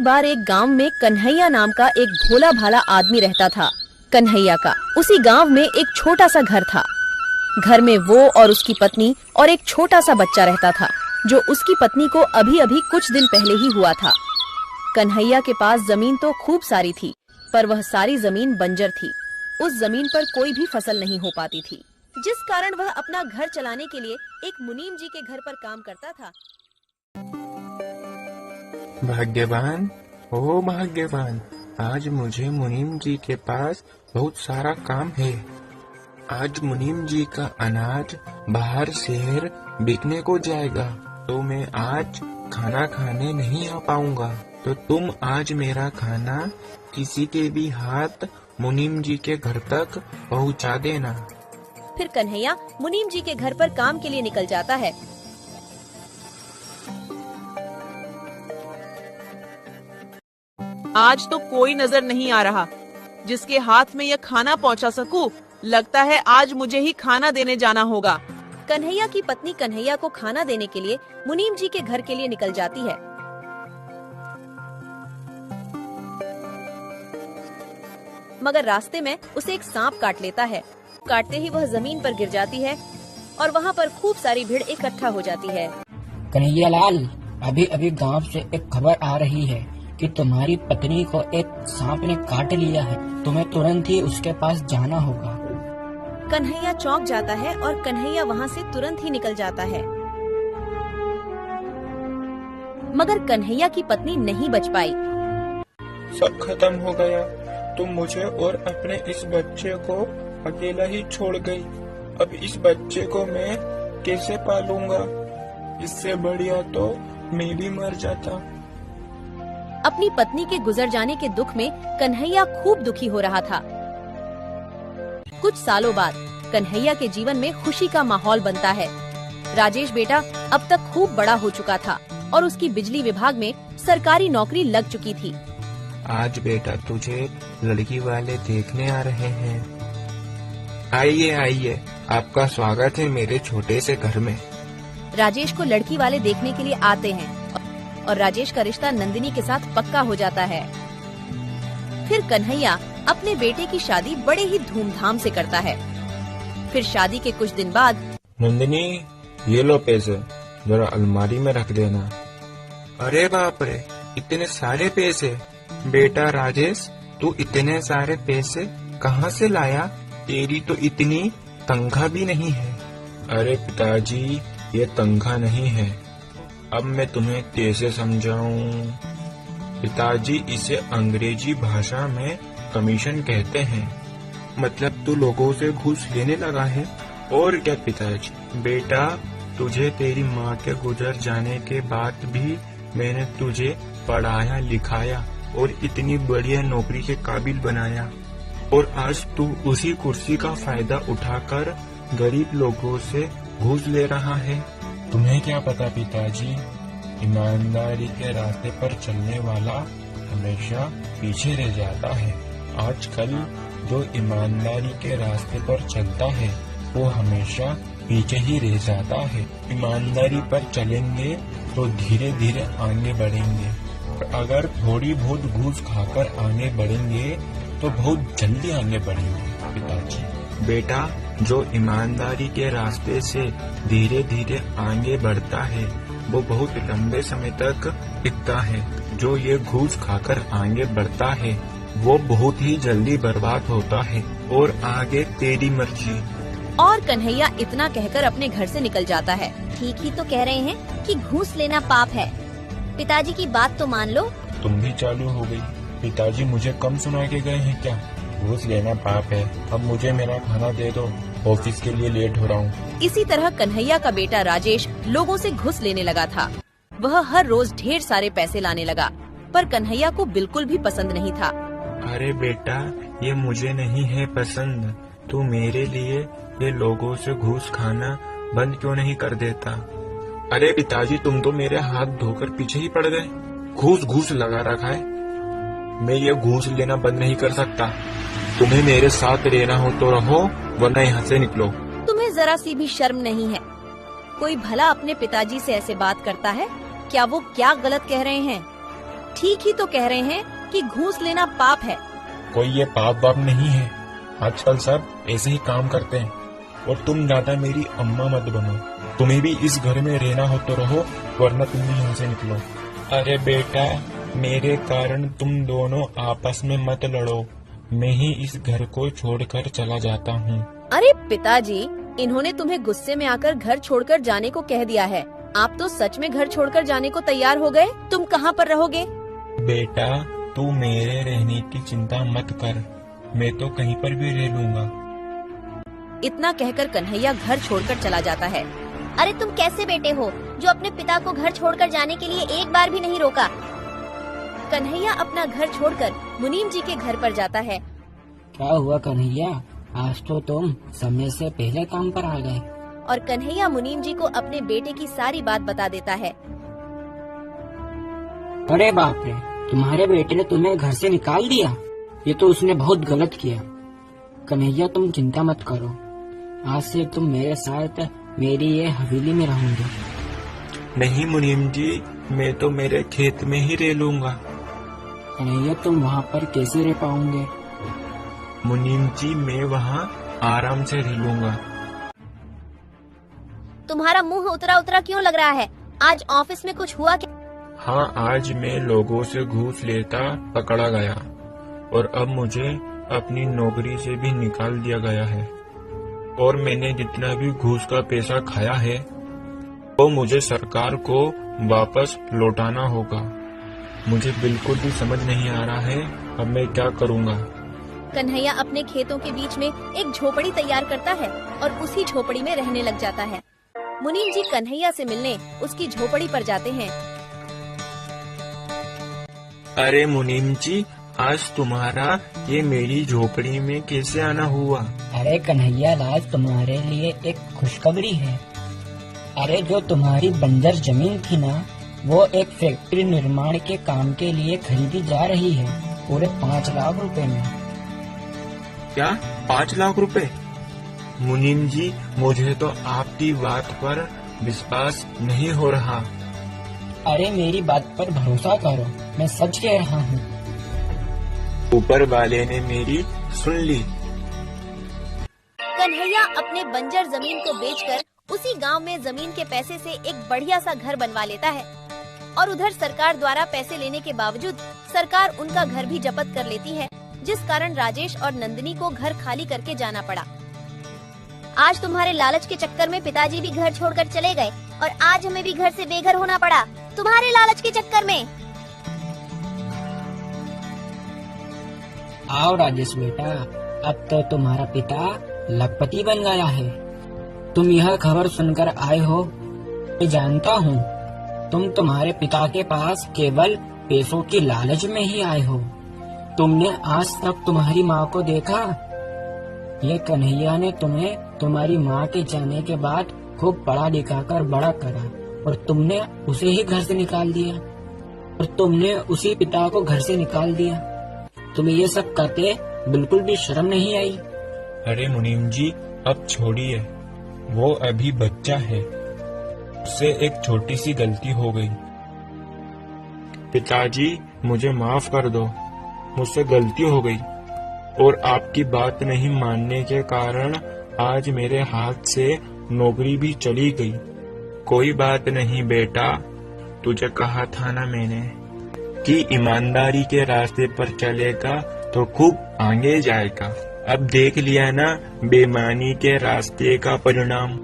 एक बार एक गांव में कन्हैया नाम का एक भोला भाला आदमी रहता था। कन्हैया का उसी गांव में एक छोटा सा घर था। घर में वो और उसकी पत्नी और एक छोटा सा बच्चा रहता था, जो उसकी पत्नी को अभी अभी कुछ दिन पहले ही हुआ था। कन्हैया के पास जमीन तो खूब सारी थी, पर वह सारी जमीन बंजर थी। उस जमीन पर कोई भी फसल नहीं हो पाती थी, जिस कारण वह अपना घर चलाने के लिए एक मुनीम जी के घर पर काम करता था। भाग्यवान, ओ भाग्यवान, आज मुझे मुनीम जी के पास बहुत सारा काम है। आज मुनीम जी का अनाज बाहर शहर बिकने को जाएगा, तो मैं आज खाना खाने नहीं आ पाऊंगा। तो तुम आज मेरा खाना किसी के भी हाथ मुनीम जी के घर तक पहुंचा देना। फिर कन्हैया मुनीम जी के घर पर काम के लिए निकल जाता है। आज तो कोई नजर नहीं आ रहा जिसके हाथ में यह खाना पहुंचा सकूं। लगता है आज मुझे ही खाना देने जाना होगा। कन्हैया की पत्नी कन्हैया को खाना देने के लिए मुनीम जी के घर के लिए निकल जाती है। मगर रास्ते में उसे एक सांप काट लेता है। काटते ही वह जमीन पर गिर जाती है और वहाँ पर खूब सारी भीड़ इकट्ठा हो जाती है। कन्हैया लाल, अभी अभी गांव से एक खबर आ रही है कि तुम्हारी पत्नी को एक सांप ने काट लिया है। तुम्हें तुरंत ही उसके पास जाना होगा। कन्हैया चौंक जाता है और कन्हैया वहाँ से तुरंत ही निकल जाता है। मगर कन्हैया की पत्नी नहीं बच पाई। सब खत्म हो गया। तुम मुझे और अपने इस बच्चे को अकेला ही छोड़ गई। अब इस बच्चे को मैं कैसे पालूंगा? इससे बढ़िया तो मैं भी मर जाता। अपनी पत्नी के गुजर जाने के दुख में कन्हैया खूब दुखी हो रहा था। कुछ सालों बाद कन्हैया के जीवन में खुशी का माहौल बनता है। राजेश बेटा अब तक खूब बड़ा हो चुका था और उसकी बिजली विभाग में सरकारी नौकरी लग चुकी थी। आज बेटा तुझे लड़की वाले देखने आ रहे हैं। आइए आइए, आपका स्वागत है मेरे छोटे से घर में। राजेश को लड़की वाले देखने के लिए आते हैं और राजेश का रिश्ता नंदिनी के साथ पक्का हो जाता है। फिर कन्हैया अपने बेटे की शादी बड़े ही धूमधाम से करता है। फिर शादी के कुछ दिन बाद, नंदिनी, ये लो पैसे, जरा अलमारी में रख देना। अरे बाप रे, इतने सारे पैसे! बेटा राजेश, तू इतने सारे पैसे कहाँ से लाया? तेरी तो इतनी तनख्वाह भी नहीं है। अरे पिताजी, ये तनख्वाह नहीं है। अब मैं तुम्हें कैसे समझाऊं? पिताजी, इसे अंग्रेजी भाषा में कमीशन कहते हैं। मतलब तू लोगों से घूस लेने लगा है। और क्या पिताजी? बेटा, तुझे तेरी माँ के गुजर जाने के बाद भी मैंने तुझे पढ़ाया लिखाया और इतनी बढ़िया नौकरी के काबिल बनाया, और आज तू उसी कुर्सी का फायदा उठाकर गरीब लोगों से घूस ले रहा है। तुम्हें क्या पता पिताजी, ईमानदारी के रास्ते पर चलने वाला हमेशा पीछे रह जाता है। आजकल जो ईमानदारी के रास्ते पर चलता है वो हमेशा पीछे ही रह जाता है। ईमानदारी पर चलेंगे तो धीरे धीरे आगे बढ़ेंगे, और अगर थोड़ी बहुत घूस खाकर आगे बढ़ेंगे तो बहुत जल्दी आगे बढ़ेंगे। पिताजी, बेटा, जो ईमानदारी के रास्ते से धीरे धीरे आगे बढ़ता है वो बहुत लंबे समय तक टिकता है। जो ये घूस खाकर आगे बढ़ता है वो बहुत ही जल्दी बर्बाद होता है। और आगे तेरी मर्जी। और कन्हैया इतना कहकर अपने घर से निकल जाता है। ठीक ही तो कह रहे हैं कि घूस लेना पाप है। पिताजी की बात तो मान लो। तुम भी चालू हो गई। पिताजी मुझे कम सुना के गए हैं क्या? घूस लेना पाप है। अब मुझे मेरा खाना दे दो, ऑफिस के लिए लेट हो रहा हूँ। इसी तरह कन्हैया का बेटा राजेश लोगों से घुस लेने लगा था। वह हर रोज ढेर सारे पैसे लाने लगा, पर कन्हैया को बिल्कुल भी पसंद नहीं था। अरे बेटा, ये मुझे नहीं है पसंद। तू मेरे लिए ये लोगों से घूस खाना बंद क्यों नहीं कर देता? अरे पिताजी, तुम तो मेरे हाथ धोकर पीछे ही पड़ गए। घूस घूस लगा रखा है। मैं ये घूस लेना बंद नहीं कर सकता। तुम्हें मेरे साथ रहना हो तो रहो, वरना यहाँ से निकलो। तुम्हें जरा सी भी शर्म नहीं है? कोई भला अपने पिताजी से ऐसे बात करता है? क्या वो क्या गलत कह रहे हैं? ठीक ही तो कह रहे हैं कि घूस लेना पाप है। कोई ये पाप वाप नहीं है, आजकल सब ऐसे ही काम करते हैं। और तुम ज्यादा मेरी अम्मा मत बनो, तुम्हें भी इस घर में रहना हो तो रहो, वरना तुम भी यहाँ से निकलो। अरे बेटा, मेरे कारण तुम दोनों आपस में मत लड़ो, मैं ही इस घर को छोड़कर चला जाता हूँ। अरे पिताजी, इन्होंने तुम्हें गुस्से में आकर घर छोड़कर जाने को कह दिया है। आप तो सच में घर छोड़कर जाने को तैयार हो गए। तुम कहाँ पर रहोगे? बेटा, तू मेरे रहने की चिंता मत कर, मैं तो कहीं पर भी रह लूंगा। इतना कहकर कन्हैया घर छोड़कर चला जाता है। अरे तुम कैसे बेटे हो जो अपने पिता को घर छोड़कर जाने के लिए एक बार भी नहीं रोका। कन्हैया अपना घर छोड़कर मुनीम जी के घर पर जाता है। क्या हुआ कन्हैया, आज तो तुम समय से पहले काम पर आ गए। और कन्हैया मुनीम जी को अपने बेटे की सारी बात बता देता है। अरे बाप रे, तुम्हारे बेटे ने तुम्हें घर से निकाल दिया, ये तो उसने बहुत गलत किया। कन्हैया तुम चिंता मत करो, आज से तुम मेरे साथ मेरी ये हवेली में रहोगे। नहीं मुनीम जी, मैं तो मेरे खेत में ही रह लूंगा। कन्हैया तुम वहाँ पर कैसे रह पाओगे? मुनीम जी, मैं वहाँ आराम से रह लूंगा। तुम्हारा मुंह उतरा उतरा क्यों लग रहा है? आज ऑफिस में कुछ हुआ क्या? हाँ, आज मैं लोगों से घूस लेता पकड़ा गया और अब मुझे अपनी नौकरी से भी निकाल दिया गया है। और मैंने जितना भी घूस का पैसा खाया है वो मुझे सरकार को वापस लौटाना होगा। मुझे बिल्कुल भी समझ नहीं आ रहा है अब मैं क्या करूँगा। कन्हैया अपने खेतों के बीच में एक झोपड़ी तैयार करता है और उसी झोपड़ी में रहने लग जाता है। मुनीम जी कन्हैया से मिलने उसकी झोपड़ी पर जाते हैं। अरे मुनीम जी, आज तुम्हारा ये मेरी झोपड़ी में कैसे आना हुआ? अरे कन्हैया, आज तुम्हारे लिए एक खुशखबरी है। अरे जो तुम्हारी बंजर जमीन थी ना, वो एक फैक्ट्री निर्माण के काम के लिए खरीदी जा रही है, पूरे 5 लाख रुपए में। क्या 5 लाख रुपए? मुनीम जी, मुझे तो आपकी बात पर विश्वास नहीं हो रहा। अरे मेरी बात पर भरोसा करो, मैं सच कह रहा हूँ। ऊपर वाले ने मेरी सुन ली। कन्हैया अपने बंजर जमीन को बेचकर उसी गांव में जमीन के पैसे से एक बढ़िया सा घर बनवा लेता है। और उधर सरकार द्वारा पैसे लेने के बावजूद सरकार उनका घर भी जब्त कर लेती है, जिस कारण राजेश और नंदिनी को घर खाली करके जाना पड़ा। आज तुम्हारे लालच के चक्कर में पिताजी भी घर छोड़कर चले गए और आज हमें भी घर से बेघर होना पड़ा, तुम्हारे लालच के चक्कर में। आओ राजेश बेटा, अब तो तुम्हारा पिता लखपति बन गया है। तुम यह खबर सुनकर आए हो, मैं जानता हूँ तुम तुम्हारे पिता के पास केवल पैसों की लालच में ही आए हो। तुमने आज तक तुम्हारी माँ को देखा? ये कन्हैया ने तुम्हें तुम्हारी माँ के जाने के बाद खूब पढ़ा लिखा कर बड़ा करा और तुमने उसे ही घर से निकाल दिया, और तुमने उसी पिता को घर से निकाल दिया। तुम्हें ये सब करते बिल्कुल भी शर्म नहीं आई? अरे मुनीम जी, अब छोड़िए, वो अभी बच्चा है, उससे एक छोटी सी गलती हो गई। पिताजी, मुझे माफ कर दो, मुझसे गलती हो गई और आपकी बात नहीं मानने के कारण आज मेरे हाथ से नौकरी भी चली गई। कोई बात नहीं बेटा, तुझे कहा था ना मैंने कि ईमानदारी के रास्ते पर चलेगा तो खूब आगे जाएगा। अब देख लिया ना बेईमानी के रास्ते का परिणाम।